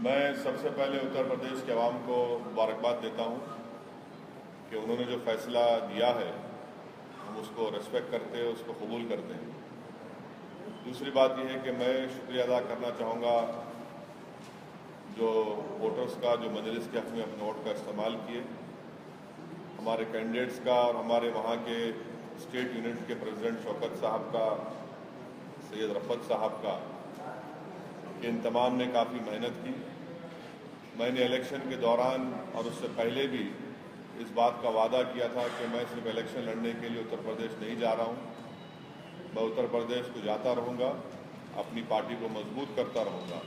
मैं सबसे पहले उत्तर प्रदेश के अवाम को मुबारकबाद देता हूँ कि उन्होंने जो फैसला दिया है हम उसको रेस्पेक्ट करते हैं, उसको कबूल करते हैं। दूसरी बात यह है कि मैं शुक्रिया अदा करना चाहूँगा जो वोटर्स का जो मजलिस के हक़ में अपने वोट का इस्तेमाल किए, हमारे कैंडिडेट्स का और हमारे वहाँ के स्टेट यूनिट के प्रेसिडेंट शौकत साहब का, सैयद रफ़त साहब का, इन तमाम ने काफ़ी मेहनत की। मैंने इलेक्शन के दौरान और उससे पहले भी इस बात का वादा किया था कि मैं सिर्फ इलेक्शन लड़ने के लिए उत्तर प्रदेश नहीं जा रहा हूँ, मैं उत्तर प्रदेश को जाता रहूँगा, अपनी पार्टी को मजबूत करता रहूँगा।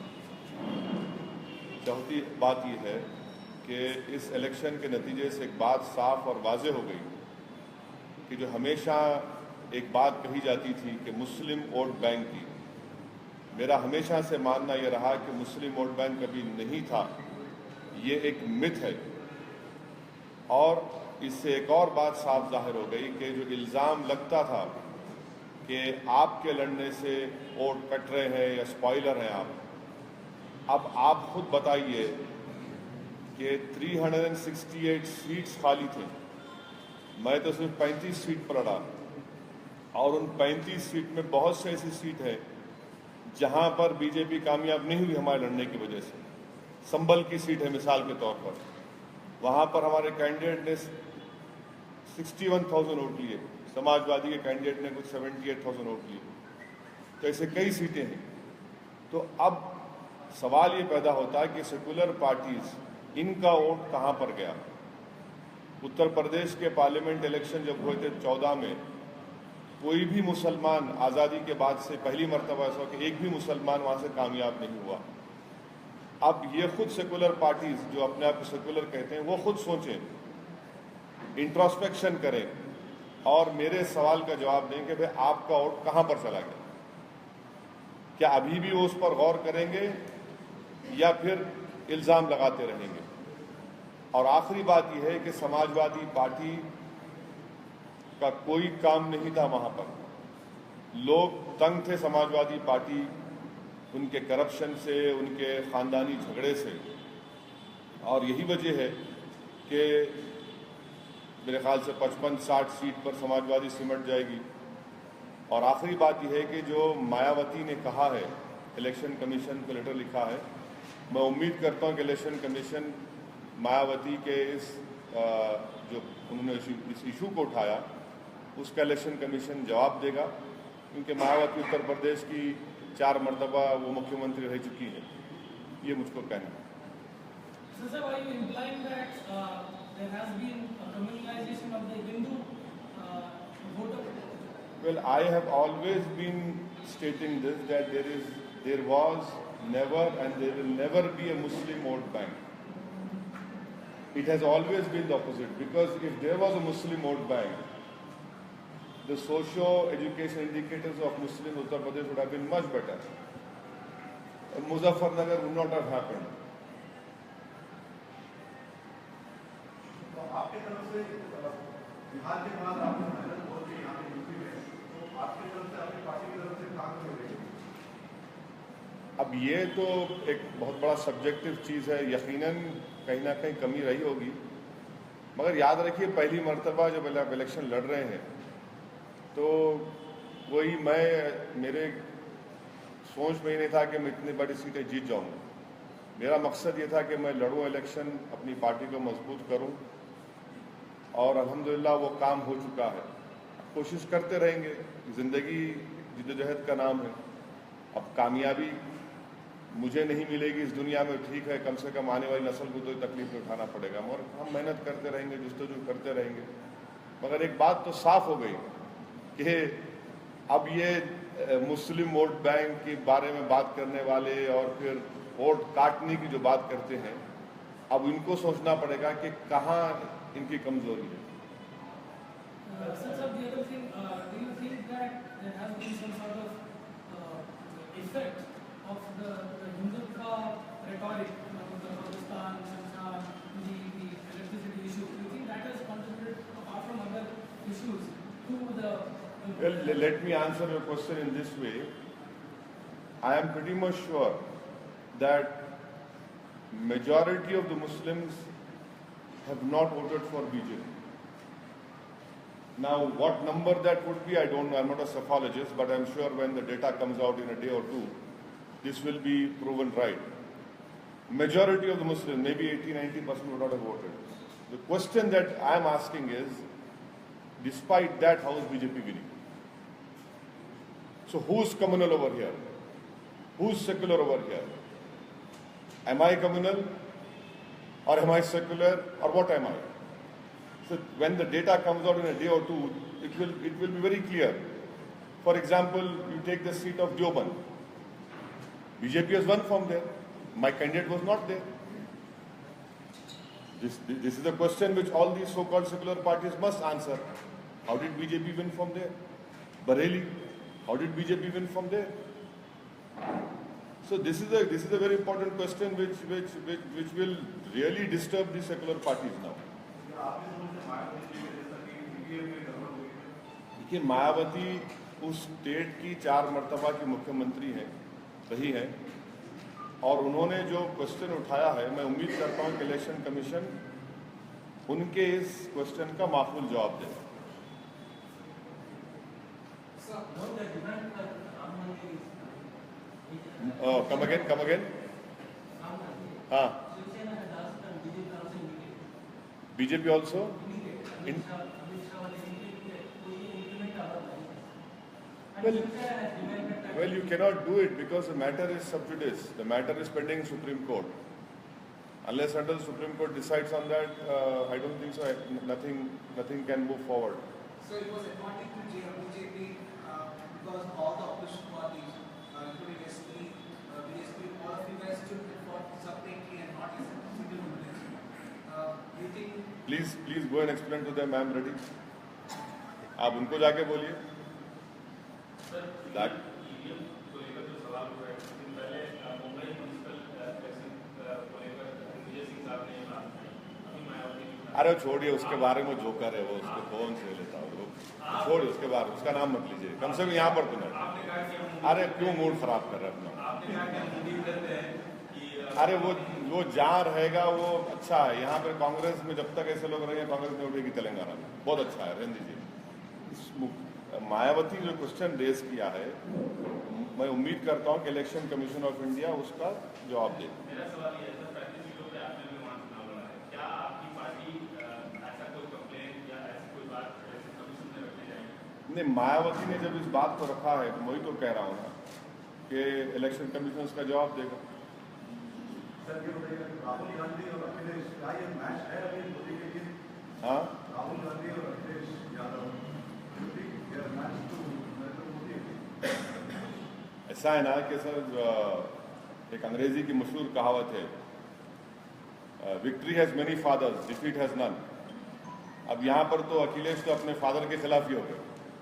चौथी बात यह है कि इस इलेक्शन के नतीजे से एक बात साफ और वाज़ेह हो गई कि जो हमेशा एक बात कही जाती थी कि मुस्लिम वोट बैंक की, मेरा हमेशा से मानना यह रहा कि मुस्लिम वोट बैंक कभी नहीं था, ये एक मिथ है। और इससे एक और बात साफ जाहिर हो गई कि जो इल्ज़ाम लगता था कि आपके लड़ने से वोट कट रहे हैं या स्पॉइलर हैं अब आप खुद बताइए कि 368 सीट्स खाली थे, मैं तो सिर्फ 35 सीट पर लड़ा और उन 35 सीट में बहुत से ऐसी सीट है जहां पर बीजेपी कामयाब नहीं हुई हमारे लड़ने की वजह से। संभल की सीट है मिसाल के तौर पर, वहां पर हमारे कैंडिडेट ने 61,000 वोट लिए, समाजवादी के कैंडिडेट ने कुछ 78,000 वोट लिए। तो ऐसे कई सीटें हैं। तो अब सवाल ये पैदा होता है कि सेकुलर पार्टीज, इनका वोट कहां पर गया। उत्तर प्रदेश के पार्लियामेंट इलेक्शन जब हुए थे 14 में, कोई भी मुसलमान आज़ादी के बाद से पहली मरतबा ऐसा कि एक भी मुसलमान वहाँ से कामयाब नहीं हुआ। अब ये खुद सेकुलर पार्टीज जो अपने आप को सेकुलर कहते हैं वो खुद सोचें, इंट्रोस्पेक्शन करें और मेरे सवाल का जवाब दें कि भाई आपका वोट कहाँ पर चला गया। क्या अभी भी वो उस पर गौर करेंगे या फिर इल्ज़ाम लगाते रहेंगे। और आखिरी बात यह है कि समाजवादी पार्टी का कोई काम नहीं था वहाँ पर, लोग तंग थे समाजवादी पार्टी, उनके करप्शन से, उनके ख़ानदानी झगड़े से। और यही वजह है कि मेरे ख्याल से 55-60 सीट पर समाजवादी सिमट जाएगी। और आखिरी बात यह है कि जो मायावती ने कहा है, इलेक्शन कमीशन को लेटर लिखा है, मैं उम्मीद करता हूँ कि इलेक्शन कमीशन मायावती के इस जो उन्होंने इस इशू को उठाया उसका इलेक्शन कमीशन जवाब देगा, क्योंकि मायावती उत्तर प्रदेश की 4 मरतबा वो मुख्यमंत्री रह चुकी है। ये मुझको कहना है। Well, I have always been stating this, that there was never and there will never be a Muslim vote bank. It has always been the opposite, because if there was a Muslim vote bank, the socio-education indicators of Muslim Uttar Pradesh would have been much better. Muzaffarnagar would not have happened. आपके तरफ से बिहार के बाद आपने मेहनत बहुत की यहाँ पे यूपी में, तो आपकी तरफ से आपकी पार्टी की तरफ से काम क्यों रही? अब ये तो एक बहुत बड़ा सब्जेक्टिव चीज़ है, यकीनन कहीं ना कहीं कमी रही होगी, मगर याद रखिए पहली मरतबा जब आप इलेक्शन लड़ रहे हैं तो वही मेरे सोच में ही नहीं था कि मैं इतनी बड़ी सीटें जीत जाऊंगा। मेरा मकसद ये था कि मैं लड़ूं इलेक्शन, अपनी पार्टी को मजबूत करूं, और अल्हम्दुलिल्लाह वो काम हो चुका है। कोशिश करते रहेंगे, ज़िंदगी जिद्दोजहद का नाम है। अब कामयाबी मुझे नहीं मिलेगी इस दुनिया में, ठीक है, कम से कम आने वाली नस्ल को तो तकलीफ में उठाना पड़ेगा, मगर हम मेहनत करते रहेंगे, जुस्तजू करते रहेंगे। मगर एक बात तो साफ हो गई कि अब ये मुस्लिम वोट बैंक के बारे में बात करने वाले और फिर वोट काटने की जो बात करते हैं, अब इनको सोचना पड़ेगा कि कहाँ इनकी कमजोरी है। Well, let me answer your question in this way. I am pretty much sure that majority of the Muslims have not voted for BJP. Now, what number that would be, I don't know. I'm not a psephologist, but I'm sure when the data comes out in a day or two, this will be proven right. Majority of the Muslims, maybe 80-90% would not have voted. The question that I'm asking is, despite that, how is BJP winning? So who's communal over here? Who's secular over here? Am I communal? Or am I secular? Or what am I? So when the data comes out in a day or two, it will be very clear. For example, you take the seat of Deoband. BJP has won from there. My candidate was not there. This is the question which all these so-called secular parties must answer. How did BJP win from there? Bareilly, how did BJP win from there? So this is a very important question which will really disturb the secular parties now. देखिए, मायावती उस state की 4 मर्तबा की मुख्यमंत्री हैं, रही है, और उन्होंने जो क्वेश्चन उठाया है, मैं उम्मीद करता हूं कि इलेक्शन कमीशन उनके इस क्वेश्चन का माकूल जवाब देगा। Come again? हाँ, BJP also? Well, you cannot do it because the matter is sub judice. The matter is pending in Supreme Court. Unless until the Supreme Court decides on that, I don't think so. Nothing can move forward. So it was advantage to BJP because all the opposition parties, including SP, BSP, all of you guys stood for separately and not as a single unit. Do you think? Please go and explain to them. I am ready. आप उनको जाके बोलिए। अरे छोड़िए, उसके बारे में joker है वो, उसके फोन से लेता हूँ, छोड़िए उसके बारे में, उसका नाम मत लीजिए, कम से कम यहाँ पर तो नहीं। अरे क्यों मूड खराब कर रहे अपना? अरे वो जहाँ रहेगा वो अच्छा है। यहाँ पर कांग्रेस में जब तक ऐसे लोग रहेंगे, कांग्रेस में उठेगी तेलंगाना में, बहुत अच्छा है, रहने दीजिए। मायावती जो क्वेश्चन रेज किया है, मैं उम्मीद करता हूँ कि इलेक्शन कमीशन ऑफ इंडिया उसका जवाब दे। मेरा सवाल ये है सर, 35 सीटों पे आपने विमान चुनाव लड़ा है, क्या आपकी पार्टी ऐसा कोई कंप्लेन या ऐसी कोई बात इलेक्शन कमीशन में रखने जाएगी? नहीं, मायावती ने जब इस बात को रखा है तो वही तो कह रहा हूँ ना कि इलेक्शन कमीशन उसका जवाब देगा। सर ये बताइए, राहुल गांधी और अखिलेश का ये मैच है अभी मोदी के लिए? हाँ, राहुल गांधी और अखिलेश यादव मैच तो नरेंद्र मोदी। ऐसा है ना कि सर, एक अंग्रेजी की मशहूर कहावत है, victory has many fathers, defeat has none. अब यहाँ पर तो अखिलेश तो अपने फादर के खिलाफ ही हो गए,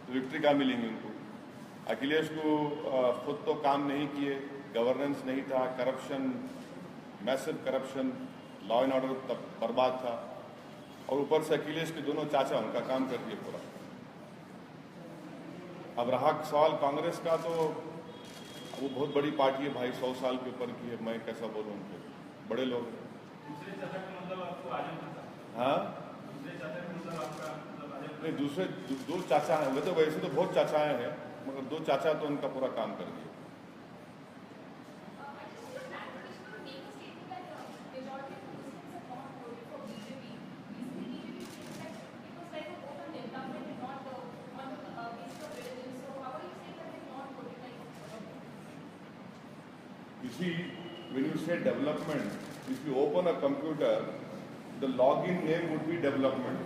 तो विक्ट्री कहाँ मिलेंगी उनको? अखिलेश को खुद तो काम नहीं किए, गवर्नेंस नहीं था, corruption, massive corruption, law and order तब बर्बाद था, और ऊपर से अखिलेश के दोनों चाचा उनका काम कर दिए पूरा। अब रहा सवाल कांग्रेस का, तो वो बहुत बड़ी पार्टी है भाई, 100 साल के ऊपर की है, मैं कैसा बोलूँ उनको, बड़े लोग। दूसरे चाचा का मतलब आपको आजम था? हाँ, दूसरे चाचा का मतलब आपका मतलब आजम? नहीं, दूसरे 2 चाचा हैं, वे तो वैसे तो बहुत चाचाएं हैं, मगर 2 चाचा तो उनका पूरा काम कर दिया। You see, when you say development, if you open a computer, the login name would be development,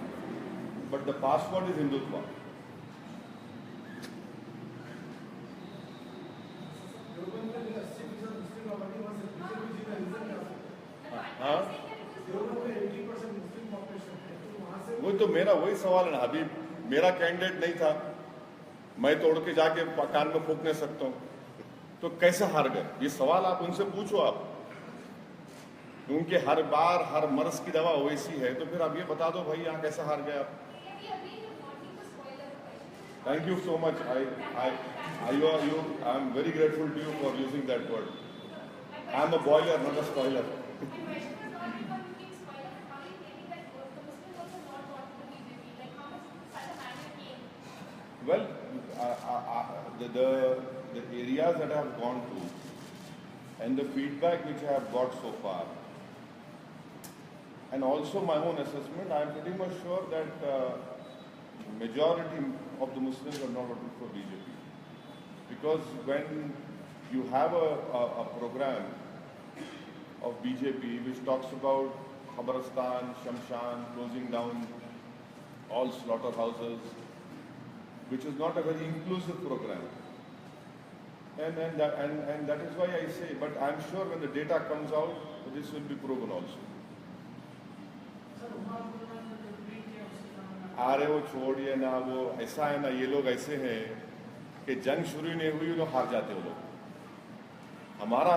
but the password is Hindutva. हाँ, वही तो मेरा वही सवाल है ना, अभी मेरा कैंडिडेट नहीं था, मैं तोड़ के जाके कान में फूंक नहीं सकता हूँ, तो कैसे हार गए? ये सवाल आप उनसे पूछो आप, क्योंकि हर बार हर मर्ज की दवा वैसी है, तो फिर आप ये बता दो भाई यहाँ कैसे हार गए आप? Thank you so much. I'm very grateful to you for using that word. I'm a boiler, not a spoiler. Well, the areas that I have gone to and the feedback which I have got so far, and also my own assessment, I am pretty much sure that majority of the Muslims are not voting for BJP. Because when you have a program of BJP which talks about Khabristan, Shamshan, closing down all slaughterhouses, which is not a very inclusive program. And that is why I say, but I'm sure when the data comes out, this will be proven also. अरे वो छोड़िए ना, वो ऐसा है ना, ये लोग ऐसे हैं कि जंग शुरू नहीं हुई तो हार जाते हो लोग। हमारा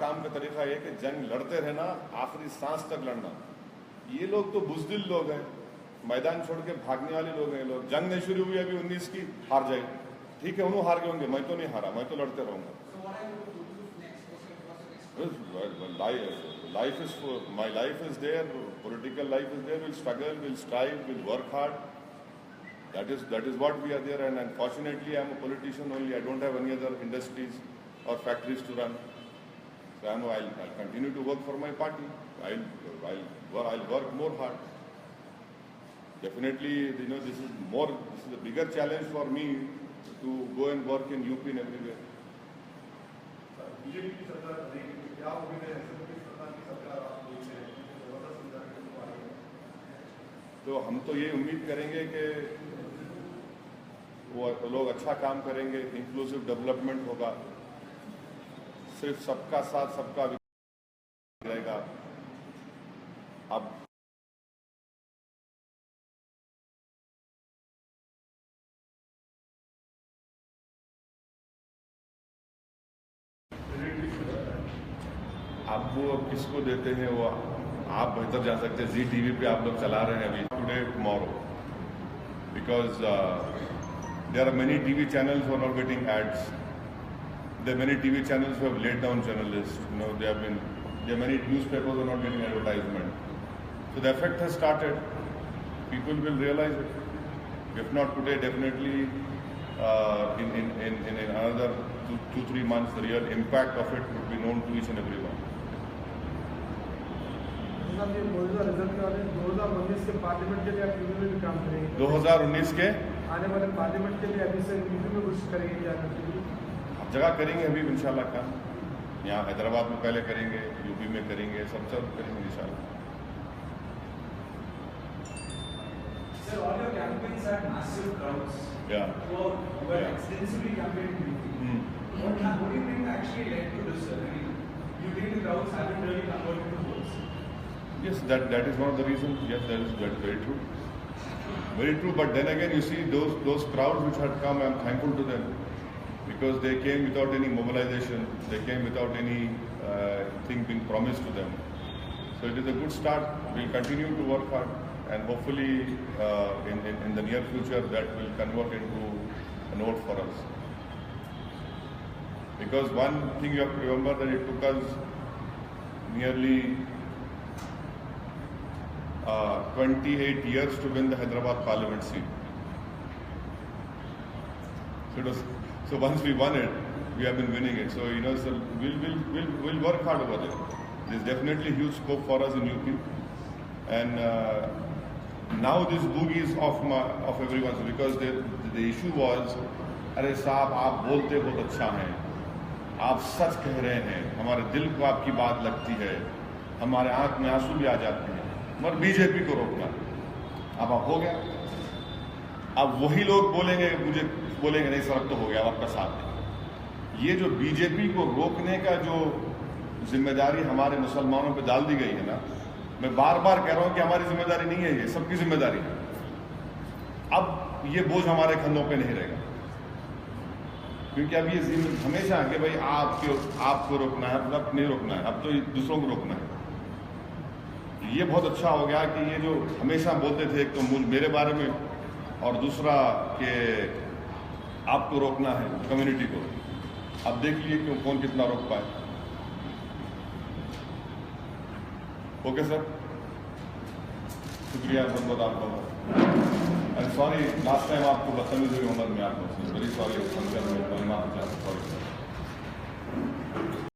काम का तरीका ये कि जंग लड़ते रहना, आखिरी सांस तक लड़ना। ये लोग तो बुज़दिल लोग हैं, मैदान छोड़ के भागने वाले लोग हैं। लोग जंग नहीं शुरू हुई अभी 19 की, हार जाए, ठीक है, उन्होंने हार गए होंगे, मैं तो नहीं हारा, मैं तो लड़ते रहूंगा। My life is there, political life is there, we'll struggle, we'll strive, we'll work hard. That is what we are there, and unfortunately I'm a politician only, I don't have any other industries or factories to run. So I'll continue to work for my party, I'll work more hard. Definitely, this is a bigger challenge for me to go and work in UP and everywhere. BJP की सरकार बनेगी, क्या उम्मीद है सरकार की सरकार आप देखते हैं, तो हम तो ये उम्मीद करेंगे कि वो लोग अच्छा काम करेंगे, इंक्लूसिव डेवलपमेंट होगा, सिर्फ सबका साथ सबका विकास रहेगा। अब आप वो किसको देते हैं वो आप बेहतर जान सकते हैं। जी टीवी पे आप लोग चला रहे हैं अभी, today tomorrow, because there are many TV channels who are not getting ads, there are many TV channels who have let down journalist, there are many newspapers who are not getting advertisement, so the effect has started, people will realise it, if not today definitely in another 2-3 months the real impact of it would be known to each and everyone. 2019 के parliament के लिए आप UP में भी काम करेंगे? 2019 के आने वाले पार्लियामेंट के लिए अभी से यूपी में कुछ करेंगे क्या? जगह करेंगे अभी इंशाल्लाह काम, यहाँ हैदराबाद में पहले करेंगे, यूपी में करेंगे, सब करेंगे इंशाल्लाह। Sir, all your campaigns had massive crowds. Yeah. So you were extensively campaigning in UP. What do you think actually led to this? You think the crowds haven't really converted to votes? Yes, that is one of the reasons. Yes, that is very true. Very true. But then again, you see those crowds which had come, I'm thankful to them because they came without any mobilization. They came without any thing being promised to them. So it is a good start. We'll continue to work hard, and hopefully in the near future that will convert into a note for us. Because one thing you have to remember that it took us nearly 28 years to win the Hyderabad Parliament seat. So once we won it, we have been winning it. So so we'll work hard over there. There's definitely huge scope for us in UP, and now this boogie is of everyone. So because the issue was, अरे साहब आप बोलते बहुत अच्छा हैं, आप सच कह रहे हैं, हमारे दिल को आपकी बात लगती है, हमारे आंख में आंसू भी आ जाते हैं, मगर बीजेपी को रोकना। अब हो गया, अब वही लोग बोलेंगे नहीं सर अब तो हो गया, आपका साथ है। ये जो बीजेपी को रोकने का जो जिम्मेदारी हमारे मुसलमानों पे डाल दी गई है ना, मैं बार बार कह रहा हूं कि हमारी जिम्मेदारी नहीं है, ये सबकी जिम्मेदारी है। अब ये बोझ हमारे कंधों पे नहीं रहेगा, क्योंकि अब ये हमेशा कि भाई आपको रोकना है, अब नहीं रोकना है, अब तो दूसरों को रोकना है। ये बहुत अच्छा हो गया कि ये जो हमेशा बोलते थे, एक तो मेरे बारे में और दूसरा कि आपको रोकना है कम्युनिटी को। अब देख लिए क्यों कौन कितना रोक पाए। ओके सर, शुक्रिया बहुत बहुत आपका। सॉरी लास्ट टाइम आपको बदतमीजी हुई उम्र में आपको वेरी सॉरी।